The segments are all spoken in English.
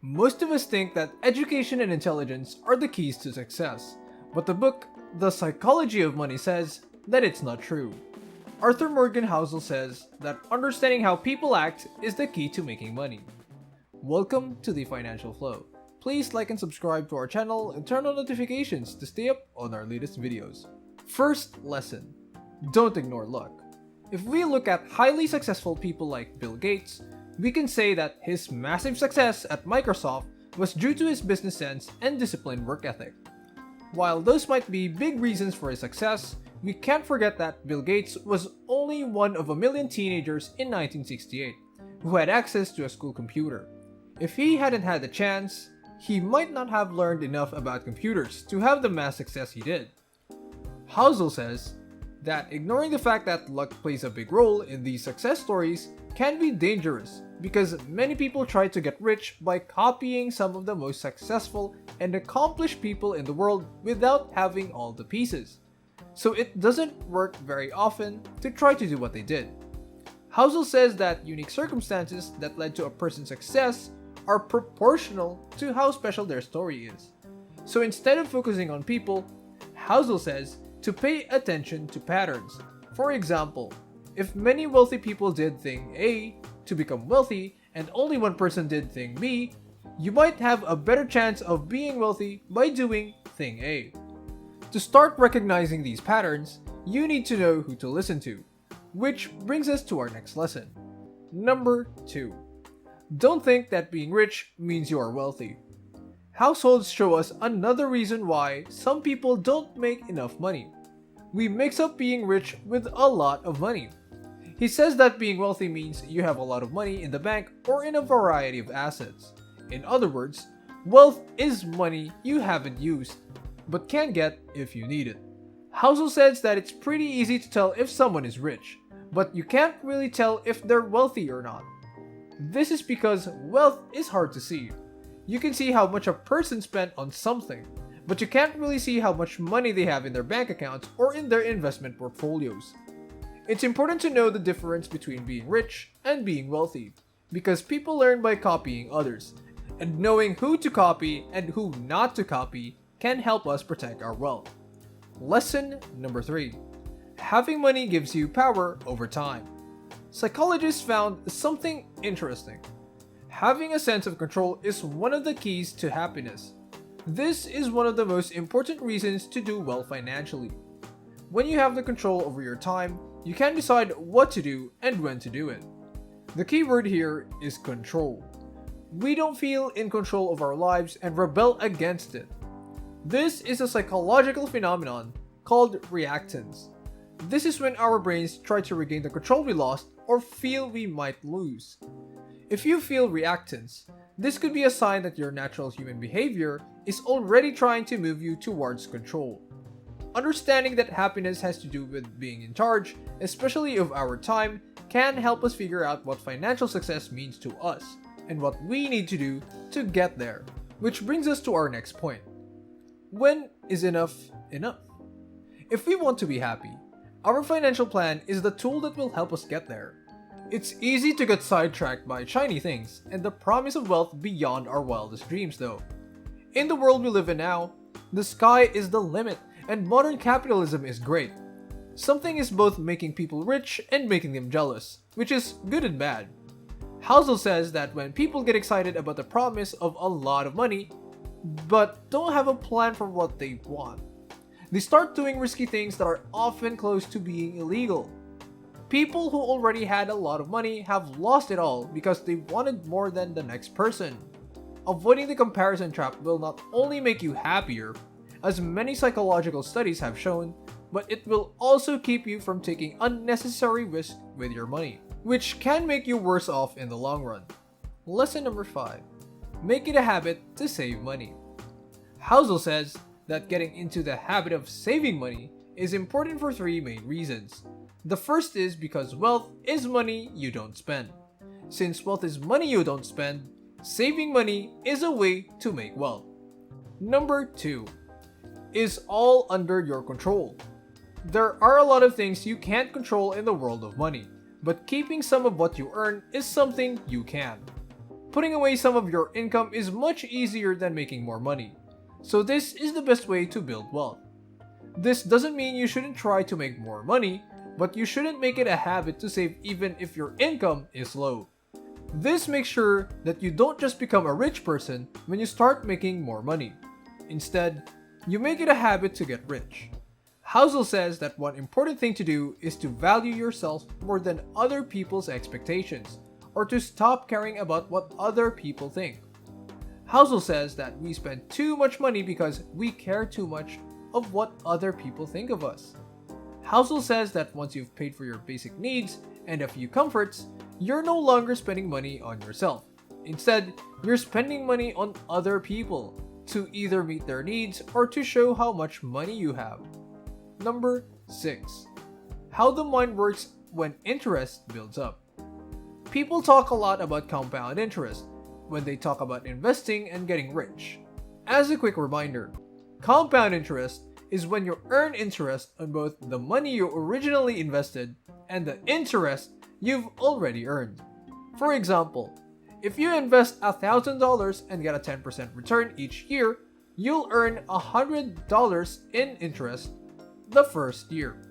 Most of us think that education and intelligence are the keys to success, but the book, The Psychology of Money says that it's not true. Arthur Morgan Housel says that understanding how people act is the key to making money. Welcome to the Financial Flow. Please like and subscribe to our channel and turn on notifications to stay up on our latest videos. First lesson: don't ignore luck. If we look at highly successful people like Bill Gates, we can say that his massive success at Microsoft was due to his business sense and disciplined work ethic. While those might be big reasons for his success, we can't forget that Bill Gates was only one of a million teenagers in 1968 who had access to a school computer. If he hadn't had the chance, he might not have learned enough about computers to have the mass success he did. Housel says that ignoring the fact that luck plays a big role in these success stories can be dangerous because many people try to get rich by copying some of the most successful and accomplished people in the world without having all the pieces. So it doesn't work very often to try to do what they did. Housel says that unique circumstances that led to a person's success are proportional to how special their story is. So instead of focusing on people, Housel says to pay attention to patterns. For example, if many wealthy people did thing A to become wealthy and only one person did thing B, you might have a better chance of being wealthy by doing thing A. To start recognizing these patterns, you need to know who to listen to, which brings us to our next lesson. Number 2. Don't think that being rich means you are wealthy. Households show us another reason why some people don't make enough money. We mix up being rich with a lot of money. He says that being wealthy means you have a lot of money in the bank or in a variety of assets. In other words, wealth is money you haven't used, but can get if you need it. Housel says that it's pretty easy to tell if someone is rich, but you can't really tell if they're wealthy or not. This is because wealth is hard to see. You can see how much a person spent on something, but you can't really see how much money they have in their bank accounts or in their investment portfolios. It's important to know the difference between being rich and being wealthy, because people learn by copying others, and knowing who to copy and who not to copy can help us protect our wealth. Lesson number 3. Having money gives you power over time. Psychologists found something interesting. Having a sense of control is one of the keys to happiness. This is one of the most important reasons to do well financially. When you have the control over your time, you can decide what to do and when to do it. The key word here is control. We don't feel in control of our lives and rebel against it. This is a psychological phenomenon called reactance. This is when our brains try to regain the control we lost or feel we might lose. If you feel reactance, this could be a sign that your natural human behavior is already trying to move you towards control. Understanding that happiness has to do with being in charge, especially of our time, can help us figure out what financial success means to us and what we need to do to get there. Which brings us to our next point. When is enough enough? If we want to be happy, our financial plan is the tool that will help us get there. It's easy to get sidetracked by shiny things and the promise of wealth beyond our wildest dreams though. In the world we live in now, the sky is the limit and modern capitalism is great. Something is both making people rich and making them jealous, which is good and bad. Housel says that when people get excited about the promise of a lot of money, but don't have a plan for what they want, they start doing risky things that are often close to being illegal. People who already had a lot of money have lost it all because they wanted more than the next person. Avoiding the comparison trap will not only make you happier, as many psychological studies have shown, but it will also keep you from taking unnecessary risks with your money, which can make you worse off in the long run. Lesson number 5. Make it a habit to save money. Housel says that getting into the habit of saving money is important for 3 main reasons. The first is because wealth is money you don't spend. Since wealth is money you don't spend, saving money is a way to make wealth. Number 2 is all under your control. There are a lot of things you can't control in the world of money, but keeping some of what you earn is something you can. putting away some of your income is much easier than making more money. So this is the best way to build wealth. This doesn't mean you shouldn't try to make more money, but you shouldn't make it a habit to save even if your income is low. This makes sure that you don't just become a rich person when you start making more money. Instead, you make it a habit to get rich. Housel says that one important thing to do is to value yourself more than other people's expectations, or to stop caring about what other people think. Housel says that we spend too much money because we care too much of what other people think of us. Housel says that once you've paid for your basic needs and a few comforts, you're no longer spending money on yourself. Instead, you're spending money on other people to either meet their needs or to show how much money you have. Number 6. How the mind works when interest builds up. People talk a lot about compound interest when they talk about investing and getting rich. As a quick reminder, compound interest is when you earn interest on both the money you originally invested and the interest you've already earned. For example, if you invest $1,000 and get a 10% return each year, you'll earn $100 in interest the first year.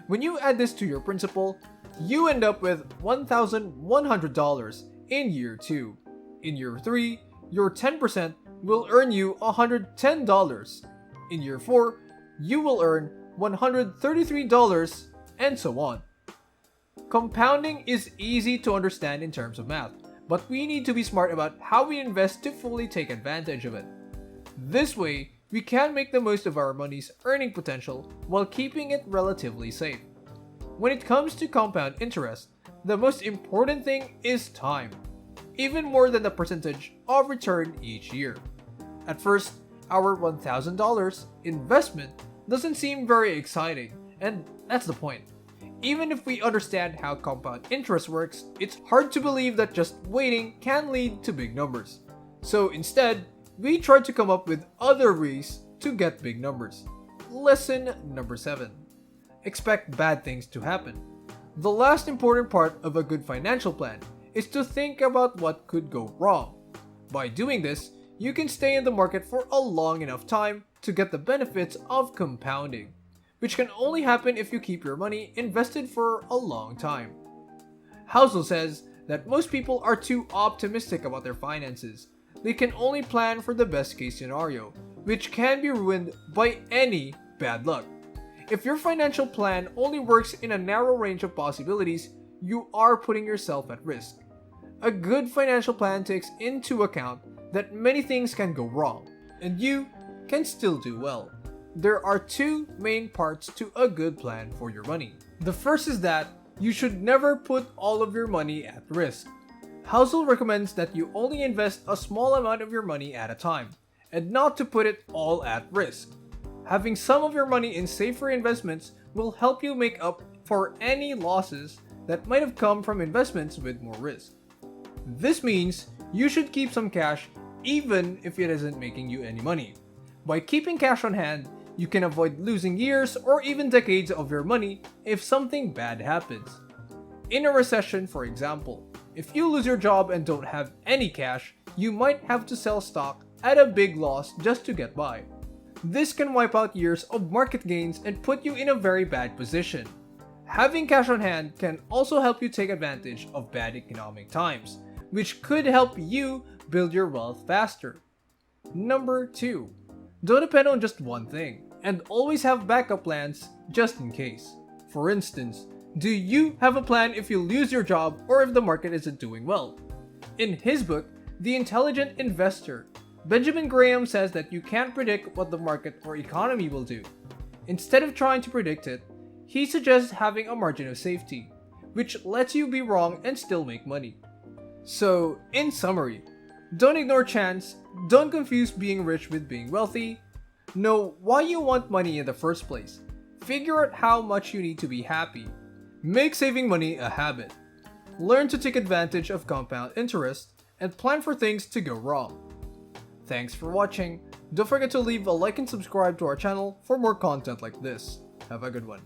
When you add this to your principal, you end up with $1,100 in year 2. In year 3, your 10% will earn you $110. In year 4, you will earn $133, and so on. Compounding is easy to understand in terms of math, but we need to be smart about how we invest to fully take advantage of it. This way, we can make the most of our money's earning potential while keeping it relatively safe. When it comes to compound interest, the most important thing is time, even more than the percentage of return each year. At first, our $1,000 investment doesn't seem very exciting, and that's the point. Even if we understand how compound interest works, it's hard to believe that just waiting can lead to big numbers. So instead, we try to come up with other ways to get big numbers. Lesson number 7. Expect bad things to happen. The last important part of a good financial plan is to think about what could go wrong. By doing this, you can stay in the market for a long enough time to get the benefits of compounding, which can only happen if you keep your money invested for a long time. Housel says that most people are too optimistic about their finances. They can only plan for the best case scenario, which can be ruined by any bad luck. If your financial plan only works in a narrow range of possibilities, you are putting yourself at risk. A good financial plan takes into account that many things can go wrong, and you can still do well. There are 2 main parts to a good plan for your money. The first is that you should never put all of your money at risk. Housel recommends that you only invest a small amount of your money at a time, and not to put it all at risk. Having some of your money in safer investments will help you make up for any losses that might have come from investments with more risk. This means you should keep some cash even if it isn't making you any money. By keeping cash on hand, you can avoid losing years or even decades of your money if something bad happens. In a recession, for example, if you lose your job and don't have any cash, you might have to sell stock at a big loss just to get by. This can wipe out years of market gains and put you in a very bad position. Having cash on hand can also help you take advantage of bad economic times, which could help you build your wealth faster. Number 2. Don't depend on just one thing, and always have backup plans just in case. For instance, do you have a plan if you lose your job or if the market isn't doing well? In his book, The Intelligent Investor, Benjamin Graham says that you can't predict what the market or economy will do. Instead of trying to predict it, he suggests having a margin of safety, which lets you be wrong and still make money. So, in summary, don't ignore chance, don't confuse being rich with being wealthy, know why you want money in the first place, figure out how much you need to be happy, make saving money a habit, learn to take advantage of compound interest, and plan for things to go wrong. Thanks for watching. Don't forget to leave a like and subscribe to our channel for more content like this. Have a good one.